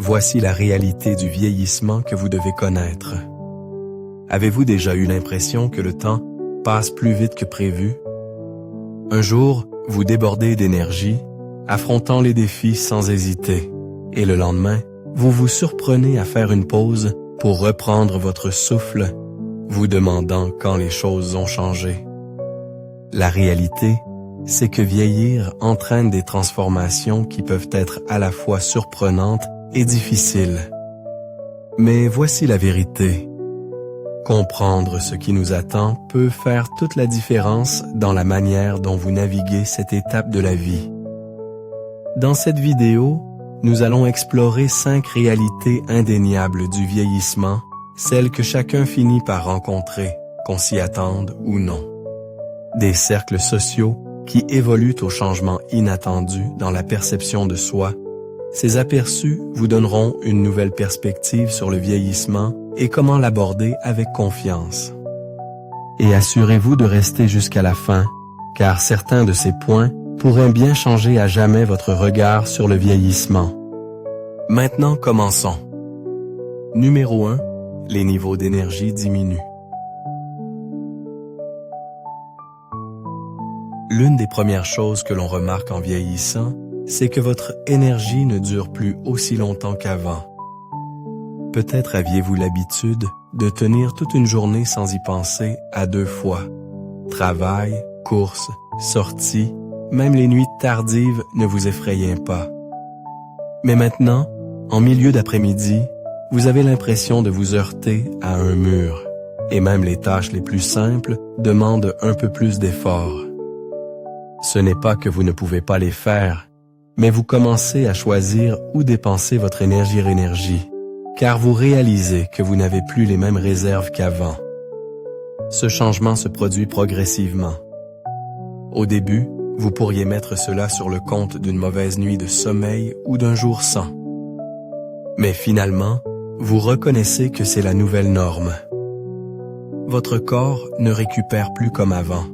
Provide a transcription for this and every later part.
Voici la réalité du vieillissement que vous devez connaître. Avez-vous déjà eu l'impression que le temps passe plus vite que prévu? Un jour, vous débordez d'énergie, affrontant les défis sans hésiter, et le lendemain, vous vous surprenez à faire une pause pour reprendre votre souffle, vous demandant quand les choses ont changé. La réalité, c'est que vieillir entraîne des transformations qui peuvent être à la fois surprenantes et difficiles. Mais voici la vérité. Comprendre ce qui nous attend peut faire toute la différence dans la manière dont vous naviguez cette étape de la vie. Dans cette vidéo, nous allons explorer 5 réalités indéniables du vieillissement, celles que chacun finit par rencontrer, qu'on s'y attende ou non. Des cercles sociaux qui évoluent au changement inattendu dans la perception de soi. Ces aperçus vous donneront une nouvelle perspective sur le vieillissement et comment l'aborder avec confiance. Et assurez-vous de rester jusqu'à la fin, car certains de ces points pourraient bien changer à jamais votre regard sur le vieillissement. Maintenant, commençons. Numéro 1. Les niveaux d'énergie diminuent. L'une des premières choses que l'on remarque en vieillissant, c'est que votre énergie ne dure plus aussi longtemps qu'avant. Peut-être aviez-vous l'habitude de tenir toute une journée sans y penser à 2 fois. Travail, courses, sorties, même les nuits tardives ne vous effrayaient pas. Mais maintenant, en milieu d'après-midi, vous avez l'impression de vous heurter à un mur. Et même les tâches les plus simples demandent un peu plus d'effort. Ce n'est pas que vous ne pouvez pas les faire, mais vous commencez à choisir où dépenser votre énergie, car vous réalisez que vous n'avez plus les mêmes réserves qu'avant. Ce changement se produit progressivement. Au début, vous pourriez mettre cela sur le compte d'une mauvaise nuit de sommeil ou d'un jour sans. Mais finalement, vous reconnaissez que c'est la nouvelle norme. Votre corps ne récupère plus comme avant.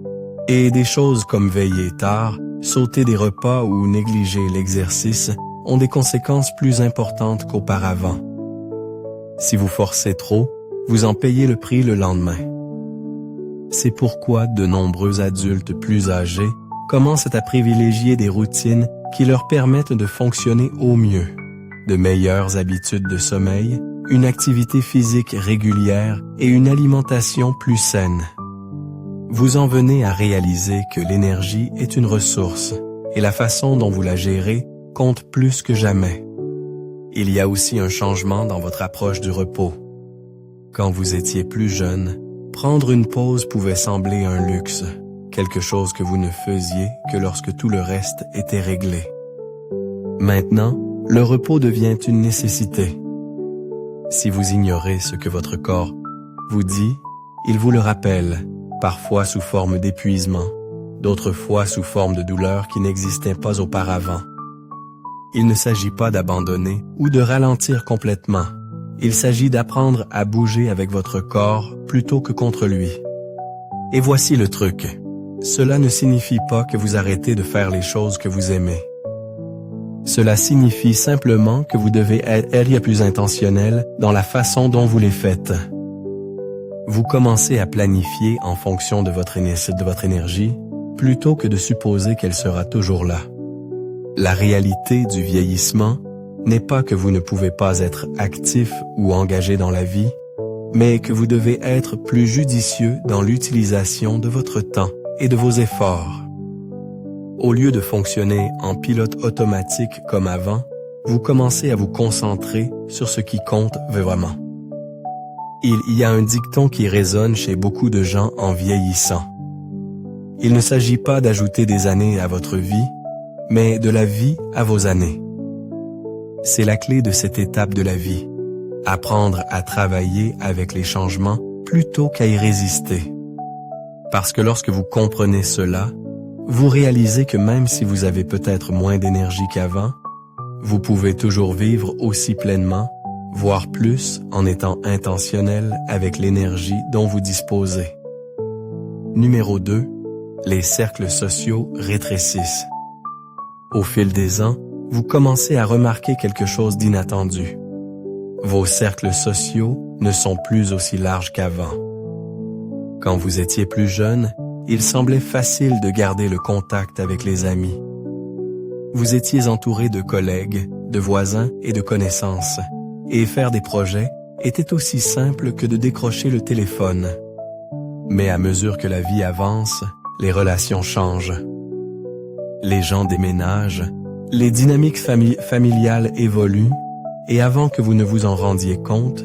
Et des choses comme veiller tard, sauter des repas ou négliger l'exercice ont des conséquences plus importantes qu'auparavant. Si vous forcez trop, vous en payez le prix le lendemain. C'est pourquoi de nombreux adultes plus âgés commencent à privilégier des routines qui leur permettent de fonctionner au mieux. De meilleures habitudes de sommeil, une activité physique régulière et une alimentation plus saine. Vous en venez à réaliser que l'énergie est une ressource et la façon dont vous la gérez compte plus que jamais. Il y a aussi un changement dans votre approche du repos. Quand vous étiez plus jeune, prendre une pause pouvait sembler un luxe, quelque chose que vous ne faisiez que lorsque tout le reste était réglé. Maintenant, le repos devient une nécessité. Si vous ignorez ce que votre corps vous dit, il vous le rappelle, parfois sous forme d'épuisement, d'autres fois sous forme de douleur qui n'existait pas auparavant. Il ne s'agit pas d'abandonner ou de ralentir complètement. Il s'agit d'apprendre à bouger avec votre corps plutôt que contre lui. Et voici le truc. Cela ne signifie pas que vous arrêtez de faire les choses que vous aimez. Cela signifie simplement que vous devez être plus intentionnel dans la façon dont vous les faites. Vous commencez à planifier en fonction de votre énergie, plutôt que de supposer qu'elle sera toujours là. La réalité du vieillissement n'est pas que vous ne pouvez pas être actif ou engagé dans la vie, mais que vous devez être plus judicieux dans l'utilisation de votre temps et de vos efforts. Au lieu de fonctionner en pilote automatique comme avant, vous commencez à vous concentrer sur ce qui compte vraiment. Il y a un dicton qui résonne chez beaucoup de gens en vieillissant. Il ne s'agit pas d'ajouter des années à votre vie, mais de la vie à vos années. C'est la clé de cette étape de la vie. Apprendre à travailler avec les changements plutôt qu'à y résister. Parce que lorsque vous comprenez cela, vous réalisez que même si vous avez peut-être moins d'énergie qu'avant, vous pouvez toujours vivre aussi pleinement, voire plus en étant intentionnel avec l'énergie dont vous disposez. Numéro 2. Les cercles sociaux rétrécissent. Au fil des ans, vous commencez à remarquer quelque chose d'inattendu. Vos cercles sociaux ne sont plus aussi larges qu'avant. Quand vous étiez plus jeune, il semblait facile de garder le contact avec les amis. Vous étiez entouré de collègues, de voisins et de connaissances, et faire des projets était aussi simple que de décrocher le téléphone. Mais à mesure que la vie avance, les relations changent. Les gens déménagent, les dynamiques familiales évoluent, et avant que vous ne vous en rendiez compte,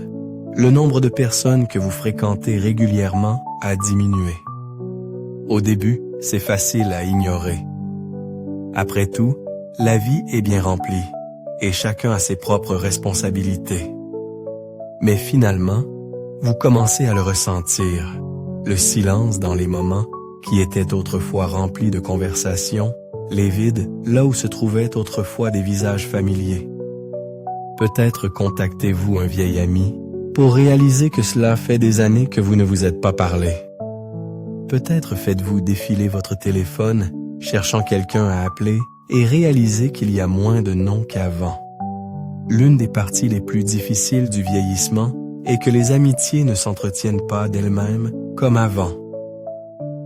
le nombre de personnes que vous fréquentez régulièrement a diminué. Au début, c'est facile à ignorer. Après tout, la vie est bien remplie, et chacun a ses propres responsabilités. Mais finalement, vous commencez à le ressentir, le silence dans les moments qui étaient autrefois remplis de conversations, les vides là où se trouvaient autrefois des visages familiers. Peut-être contactez-vous un vieil ami pour réaliser que cela fait des années que vous ne vous êtes pas parlé. Peut-être faites-vous défiler votre téléphone, cherchant quelqu'un à appeler, et réalisez qu'il y a moins de noms qu'avant. L'une des parties les plus difficiles du vieillissement est que les amitiés ne s'entretiennent pas d'elles-mêmes comme avant.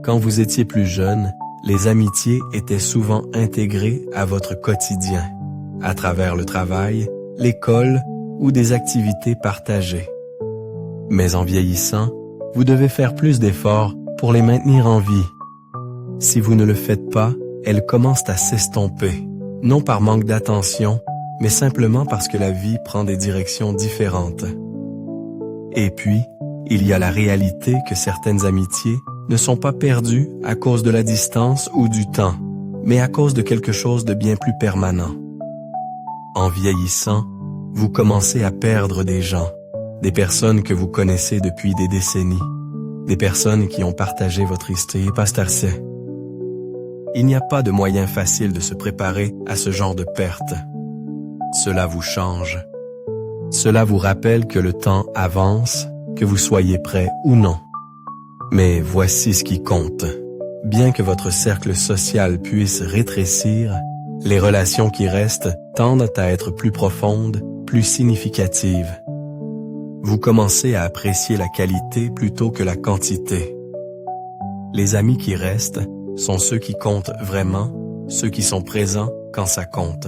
Quand vous étiez plus jeune, les amitiés étaient souvent intégrées à votre quotidien, à travers le travail, l'école ou des activités partagées. Mais en vieillissant, vous devez faire plus d'efforts pour les maintenir en vie. Si vous ne le faites pas, elles commencent à s'estomper, non par manque d'attention, mais simplement parce que la vie prend des directions différentes. Et puis, il y a la réalité que certaines amitiés ne sont pas perdues à cause de la distance ou du temps, mais à cause de quelque chose de bien plus permanent. En vieillissant, vous commencez à perdre des gens, des personnes que vous connaissez depuis des décennies, des personnes qui ont partagé votre histoire. Il n'y a pas de moyen facile de se préparer à ce genre de perte. Cela vous change. Cela vous rappelle que le temps avance, que vous soyez prêt ou non. Mais voici ce qui compte. Bien que votre cercle social puisse rétrécir, les relations qui restent tendent à être plus profondes, plus significatives. Vous commencez à apprécier la qualité plutôt que la quantité. Les amis qui restent sont ceux qui comptent vraiment, ceux qui sont présents quand ça compte.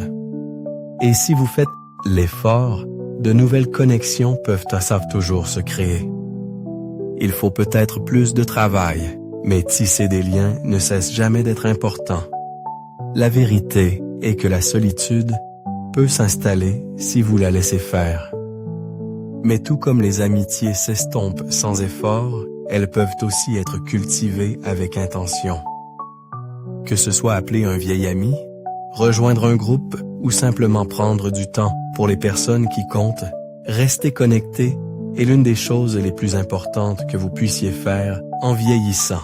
Et si vous faites l'effort, de nouvelles connexions savent toujours se créer. Il faut peut-être plus de travail, mais tisser des liens ne cesse jamais d'être important. La vérité est que la solitude peut s'installer si vous la laissez faire. Mais tout comme les amitiés s'estompent sans effort, elles peuvent aussi être cultivées avec intention. Que ce soit appeler un vieil ami, rejoindre un groupe ou simplement prendre du temps pour les personnes qui comptent, rester connecté est l'une des choses les plus importantes que vous puissiez faire en vieillissant.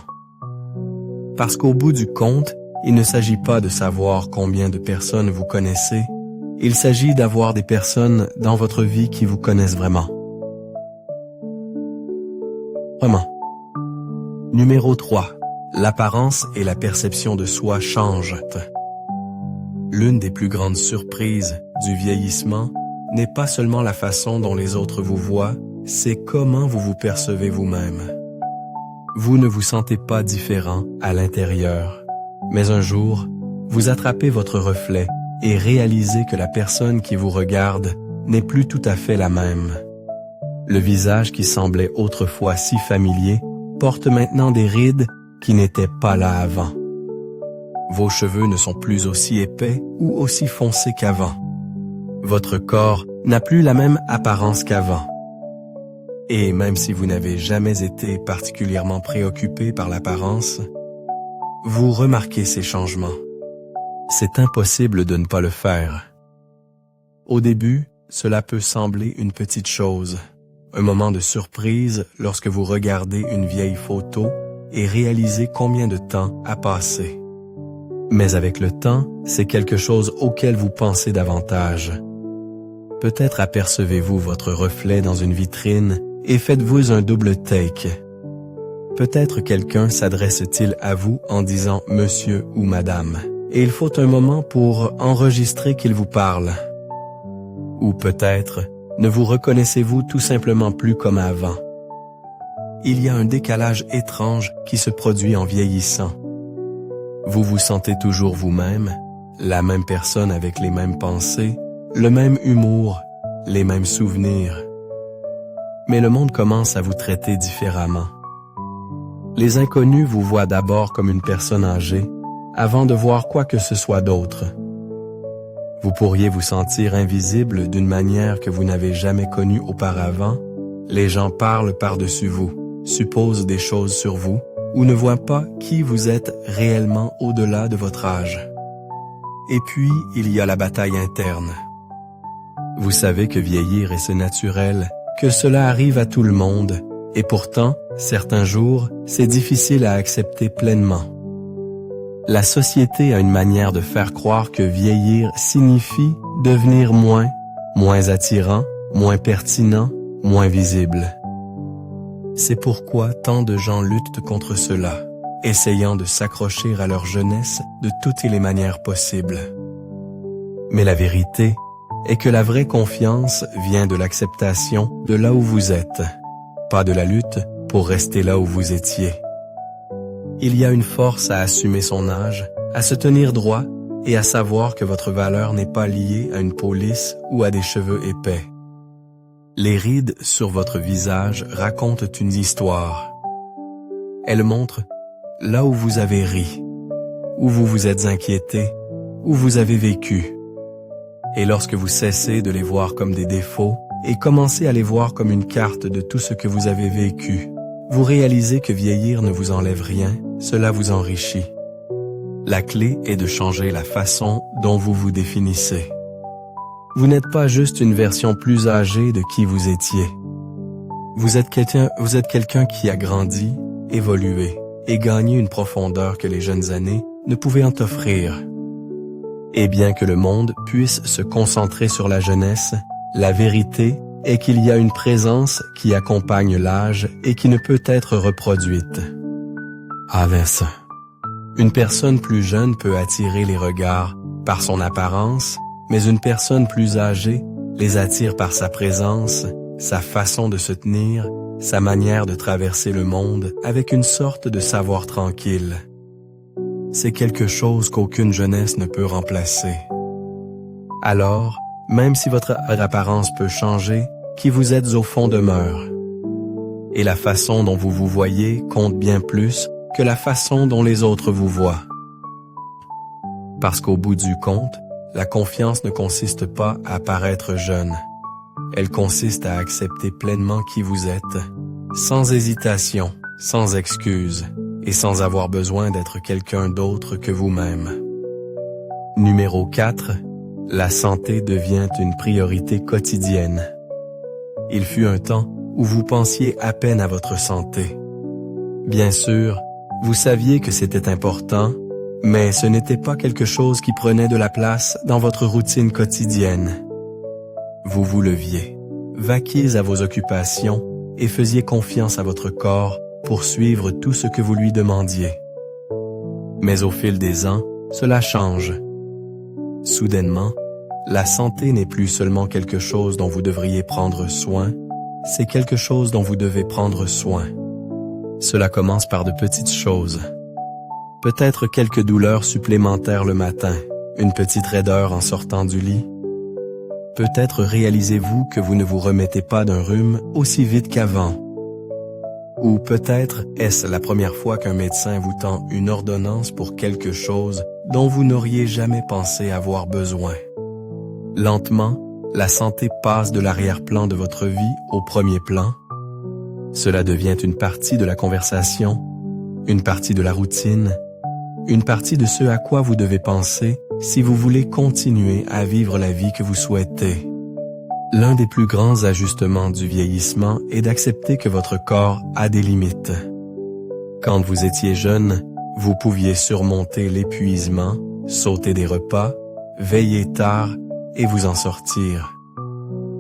Parce qu'au bout du compte, il ne s'agit pas de savoir combien de personnes vous connaissez, il s'agit d'avoir des personnes dans votre vie qui vous connaissent vraiment. Numéro 3. L'apparence et la perception de soi changent. L'une des plus grandes surprises du vieillissement n'est pas seulement la façon dont les autres vous voient, c'est comment vous vous percevez vous-même. Vous ne vous sentez pas différent à l'intérieur, mais un jour, vous attrapez votre reflet et réalisez que la personne qui vous regarde n'est plus tout à fait la même. Le visage qui semblait autrefois si familier porte maintenant des rides qui n'étaient pas là avant. Vos cheveux ne sont plus aussi épais ou aussi foncés qu'avant. Votre corps n'a plus la même apparence qu'avant. Et même si vous n'avez jamais été particulièrement préoccupé par l'apparence, vous remarquez ces changements. C'est impossible de ne pas le faire. Au début, cela peut sembler une petite chose, un moment de surprise lorsque vous regardez une vieille photo et réalisez combien de temps a passé. Mais avec le temps, c'est quelque chose auquel vous pensez davantage. Peut-être apercevez-vous votre reflet dans une vitrine et faites-vous un double take. Peut-être quelqu'un s'adresse-t-il à vous en disant « Monsieur » ou « Madame » et il faut un moment pour enregistrer qu'il vous parle. Ou peut-être, ne vous reconnaissez-vous tout simplement plus comme avant. Il y a un décalage étrange qui se produit en vieillissant. Vous vous sentez toujours vous-même, la même personne avec les mêmes pensées, le même humour, les mêmes souvenirs. Mais le monde commence à vous traiter différemment. Les inconnus vous voient d'abord comme une personne âgée, avant de voir quoi que ce soit d'autre. Vous pourriez vous sentir invisible d'une manière que vous n'avez jamais connue auparavant. Les gens parlent par-dessus vous, supposent des choses sur vous, ou ne voient pas qui vous êtes réellement au-delà de votre âge. Et puis, il y a la bataille interne. Vous savez que vieillir est naturel, que cela arrive à tout le monde, et pourtant, certains jours, c'est difficile à accepter pleinement. La société a une manière de faire croire que vieillir signifie devenir moins attirant, moins pertinent, moins visible. C'est pourquoi tant de gens luttent contre cela, essayant de s'accrocher à leur jeunesse de toutes les manières possibles. Mais la vérité est que la vraie confiance vient de l'acceptation de là où vous êtes, pas de la lutte pour rester là où vous étiez. Il y a une force à assumer son âge, à se tenir droit et à savoir que votre valeur n'est pas liée à une peau lisse ou à des cheveux épais. Les rides sur votre visage racontent une histoire. Elles montrent là où vous avez ri, où vous vous êtes inquiété, où vous avez vécu. Et lorsque vous cessez de les voir comme des défauts et commencez à les voir comme une carte de tout ce que vous avez vécu, vous réalisez que vieillir ne vous enlève rien, cela vous enrichit. La clé est de changer la façon dont vous vous définissez. Vous n'êtes pas juste une version plus âgée de qui vous étiez. Vous êtes quelqu'un qui a grandi, évolué et gagné une profondeur que les jeunes années ne pouvaient en offrir. Et bien que le monde puisse se concentrer sur la jeunesse, la vérité est qu'il y a une présence qui accompagne l'âge et qui ne peut être reproduite. Vincent. Une personne plus jeune peut attirer les regards par son apparence, mais une personne plus âgée les attire par sa présence, sa façon de se tenir, sa manière de traverser le monde avec une sorte de savoir tranquille. C'est quelque chose qu'aucune jeunesse ne peut remplacer. Alors, même si votre apparence peut changer, qui vous êtes au fond demeure. Et la façon dont vous vous voyez compte bien plus que la façon dont les autres vous voient. Parce qu'au bout du compte, la confiance ne consiste pas à paraître jeune. Elle consiste à accepter pleinement qui vous êtes, sans hésitation, sans excuse, et sans avoir besoin d'être quelqu'un d'autre que vous-même. Numéro 4. La santé devient une priorité quotidienne. Il fut un temps où vous pensiez à peine à votre santé. Bien sûr, vous saviez que c'était important, mais ce n'était pas quelque chose qui prenait de la place dans votre routine quotidienne. Vous vous leviez, vaquiez à vos occupations et faisiez confiance à votre corps pour suivre tout ce que vous lui demandiez. Mais au fil des ans, cela change. Soudainement, la santé n'est plus seulement quelque chose dont vous devriez prendre soin, c'est quelque chose dont vous devez prendre soin. Cela commence par de petites choses. Peut-être quelques douleurs supplémentaires le matin, une petite raideur en sortant du lit. Peut-être réalisez-vous que vous ne vous remettez pas d'un rhume aussi vite qu'avant. Ou peut-être est-ce la première fois qu'un médecin vous tend une ordonnance pour quelque chose dont vous n'auriez jamais pensé avoir besoin. Lentement, la santé passe de l'arrière-plan de votre vie au premier plan. Cela devient une partie de la conversation, une partie de la routine, une partie de ce à quoi vous devez penser si vous voulez continuer à vivre la vie que vous souhaitez. L'un des plus grands ajustements du vieillissement est d'accepter que votre corps a des limites. Quand vous étiez jeune, vous pouviez surmonter l'épuisement, sauter des repas, veiller tard et vous en sortir.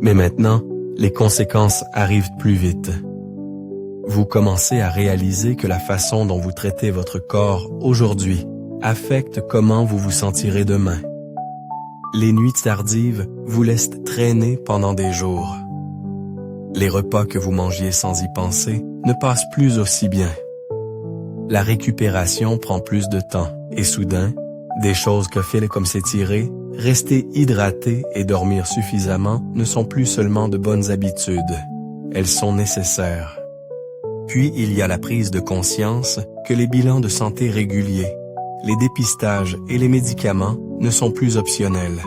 Mais maintenant, les conséquences arrivent plus vite. Vous commencez à réaliser que la façon dont vous traitez votre corps aujourd'hui affectent comment vous vous sentirez demain. Les nuits tardives vous laissent traîner pendant des jours. Les repas que vous mangiez sans y penser ne passent plus aussi bien. La récupération prend plus de temps et soudain, des choses que fait comme s'étirer, rester hydraté et dormir suffisamment ne sont plus seulement de bonnes habitudes. Elles sont nécessaires. Puis il y a la prise de conscience que les bilans de santé réguliers, les dépistages et les médicaments ne sont plus optionnels.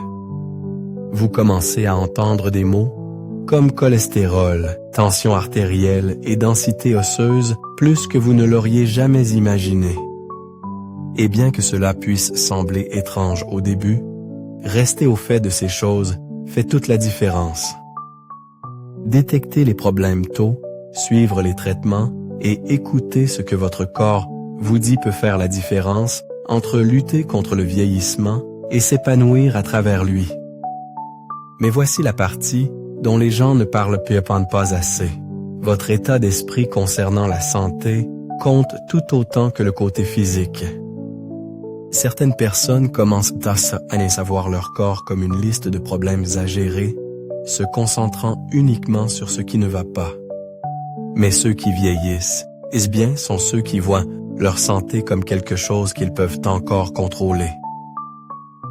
Vous commencez à entendre des mots comme cholestérol, tension artérielle et densité osseuse plus que vous ne l'auriez jamais imaginé. Et bien que cela puisse sembler étrange au début, rester au fait de ces choses fait toute la différence. Détecter les problèmes tôt, suivre les traitements et écouter ce que votre corps vous dit peut faire la différence entre lutter contre le vieillissement et s'épanouir à travers lui. Mais voici la partie dont les gens ne parlent pas assez. Votre état d'esprit concernant la santé compte tout autant que le côté physique. Certaines personnes commencent à voir leur corps comme une liste de problèmes à gérer, se concentrant uniquement sur ce qui ne va pas. Mais ceux qui vieillissent, sont ceux qui voient leur santé comme quelque chose qu'ils peuvent encore contrôler.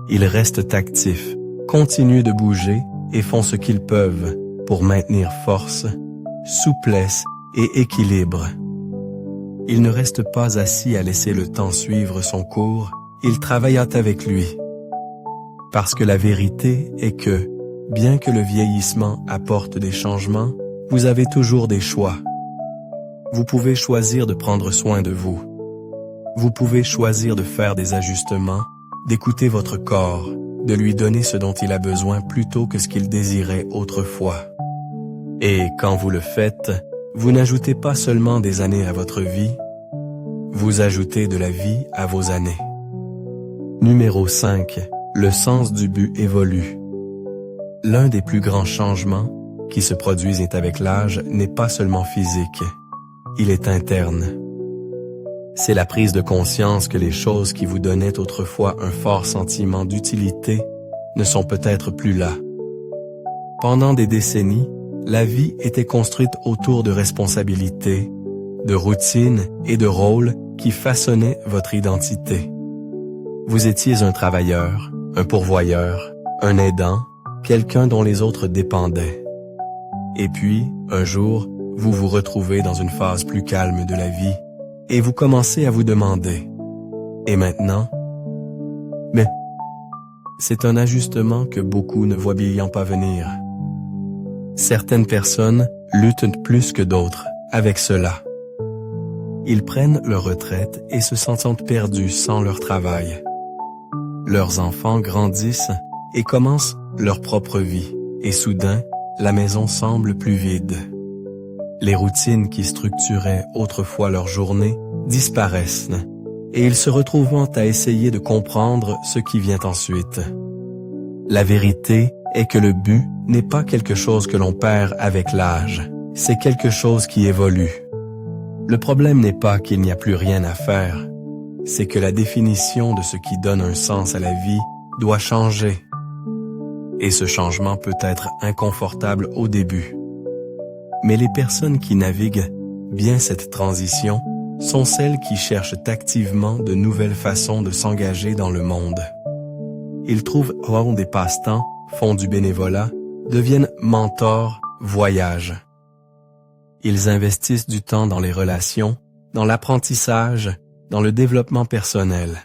Ils restent actifs, continuent de bouger et font ce qu'ils peuvent pour maintenir force, souplesse et équilibre. Ils ne restent pas assis à laisser le temps suivre son cours, ils travaillent avec lui. Parce que la vérité est que, bien que le vieillissement apporte des changements, vous avez toujours des choix. Vous pouvez choisir de prendre soin de vous. Vous pouvez choisir de faire des ajustements, d'écouter votre corps, de lui donner ce dont il a besoin plutôt que ce qu'il désirait autrefois. Et quand vous le faites, vous n'ajoutez pas seulement des années à votre vie, vous ajoutez de la vie à vos années. Numéro 5. Le sens du but évolue. L'un des plus grands changements qui se produisent avec l'âge n'est pas seulement physique, il est interne. C'est la prise de conscience que les choses qui vous donnaient autrefois un fort sentiment d'utilité ne sont peut-être plus là. Pendant des décennies, la vie était construite autour de responsabilités, de routines et de rôles qui façonnaient votre identité. Vous étiez un travailleur, un pourvoyeur, un aidant, quelqu'un dont les autres dépendaient. Et puis, un jour, vous vous retrouvez dans une phase plus calme de la vie et vous commencez à vous demander « Et maintenant ?» Mais c'est un ajustement que beaucoup ne voient bien pas venir. Certaines personnes luttent plus que d'autres avec cela. Ils prennent leur retraite et se sentent perdus sans leur travail. Leurs enfants grandissent et commencent leur propre vie, et soudain, la maison semble plus vide. Les routines qui structuraient autrefois leur journée disparaissent, et ils se retrouvent à essayer de comprendre ce qui vient ensuite. La vérité est que le but n'est pas quelque chose que l'on perd avec l'âge, c'est quelque chose qui évolue. Le problème n'est pas qu'il n'y a plus rien à faire, c'est que la définition de ce qui donne un sens à la vie doit changer. Et ce changement peut être inconfortable au début. Mais les personnes qui naviguent bien cette transition sont celles qui cherchent activement de nouvelles façons de s'engager dans le monde. Ils trouvent des passe-temps, font du bénévolat, deviennent mentors, voyagent. Ils investissent du temps dans les relations, dans l'apprentissage, dans le développement personnel.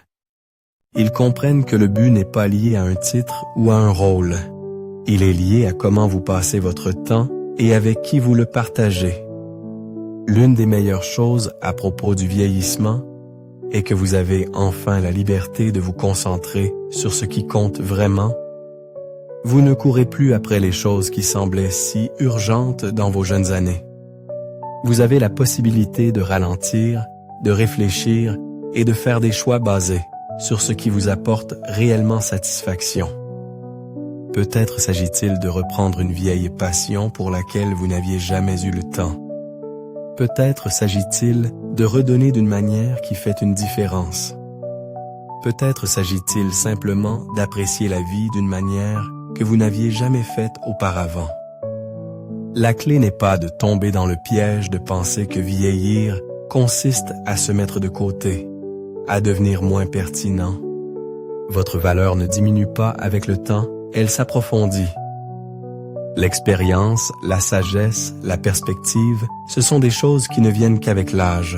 Ils comprennent que le but n'est pas lié à un titre ou à un rôle. Il est lié à comment vous passez votre temps et avec qui vous le partagez. L'une des meilleures choses à propos du vieillissement est que vous avez enfin la liberté de vous concentrer sur ce qui compte vraiment. Vous ne courez plus après les choses qui semblaient si urgentes dans vos jeunes années. Vous avez la possibilité de ralentir, de réfléchir et de faire des choix basés sur ce qui vous apporte réellement satisfaction. Peut-être s'agit-il de reprendre une vieille passion pour laquelle vous n'aviez jamais eu le temps. Peut-être s'agit-il de redonner d'une manière qui fait une différence. Peut-être s'agit-il simplement d'apprécier la vie d'une manière que vous n'aviez jamais faite auparavant. La clé n'est pas de tomber dans le piège de penser que vieillir consiste à se mettre de côté, à devenir moins pertinent. Votre valeur ne diminue pas avec le temps, elle s'approfondit. L'expérience, la sagesse, la perspective, ce sont des choses qui ne viennent qu'avec l'âge.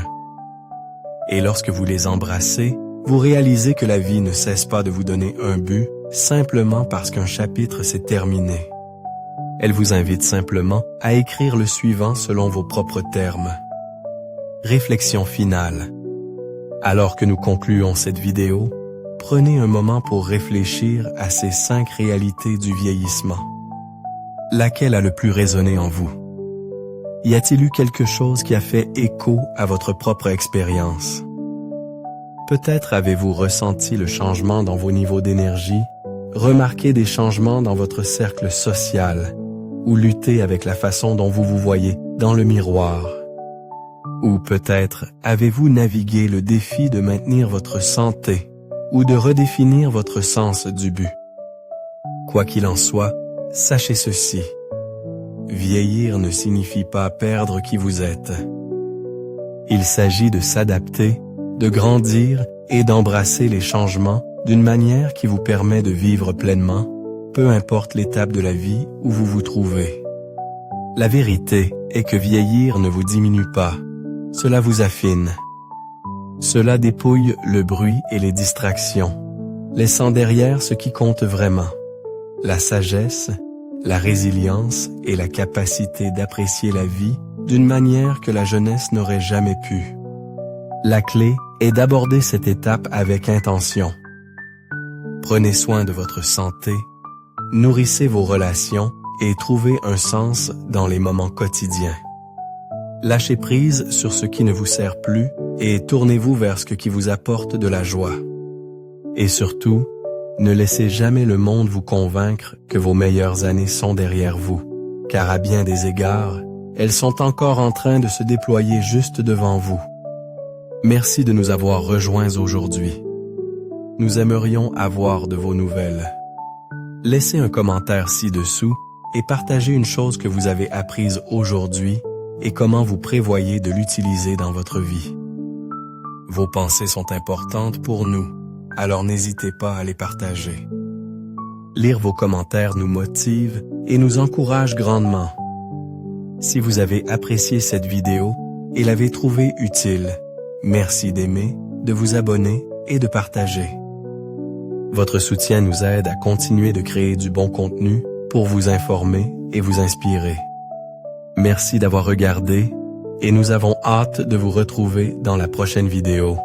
Et lorsque vous les embrassez, vous réalisez que la vie ne cesse pas de vous donner un but simplement parce qu'un chapitre s'est terminé. Elle vous invite simplement à écrire le suivant selon vos propres termes. Réflexion finale. Alors que nous concluons cette vidéo, prenez un moment pour réfléchir à ces 5 réalités du vieillissement. Laquelle a le plus résonné en vous? Y a-t-il eu quelque chose qui a fait écho à votre propre expérience? Peut-être avez-vous ressenti le changement dans vos niveaux d'énergie, remarqué des changements dans votre cercle social, ou lutté avec la façon dont vous vous voyez dans le miroir. Ou peut-être avez-vous navigué le défi de maintenir votre santé ou de redéfinir votre sens du but. Quoi qu'il en soit, sachez ceci. Vieillir ne signifie pas perdre qui vous êtes. Il s'agit de s'adapter, de grandir et d'embrasser les changements d'une manière qui vous permet de vivre pleinement, peu importe l'étape de la vie où vous vous trouvez. La vérité est que vieillir ne vous diminue pas, cela vous affine. Cela dépouille le bruit et les distractions, laissant derrière ce qui compte vraiment, la sagesse, la résilience et la capacité d'apprécier la vie d'une manière que la jeunesse n'aurait jamais pu. La clé est d'aborder cette étape avec intention. Prenez soin de votre santé, nourrissez vos relations et trouvez un sens dans les moments quotidiens. Lâchez prise sur ce qui ne vous sert plus et tournez-vous vers ce qui vous apporte de la joie. Et surtout, ne laissez jamais le monde vous convaincre que vos meilleures années sont derrière vous, car à bien des égards, elles sont encore en train de se déployer juste devant vous. Merci de nous avoir rejoints aujourd'hui. Nous aimerions avoir de vos nouvelles. Laissez un commentaire ci-dessous et partagez une chose que vous avez apprise aujourd'hui et comment vous prévoyez de l'utiliser dans votre vie. Vos pensées sont importantes pour nous, alors n'hésitez pas à les partager. Lire vos commentaires nous motive et nous encourage grandement. Si vous avez apprécié cette vidéo et l'avez trouvée utile, merci d'aimer, de vous abonner et de partager. Votre soutien nous aide à continuer de créer du bon contenu pour vous informer et vous inspirer. Merci d'avoir regardé et nous avons hâte de vous retrouver dans la prochaine vidéo.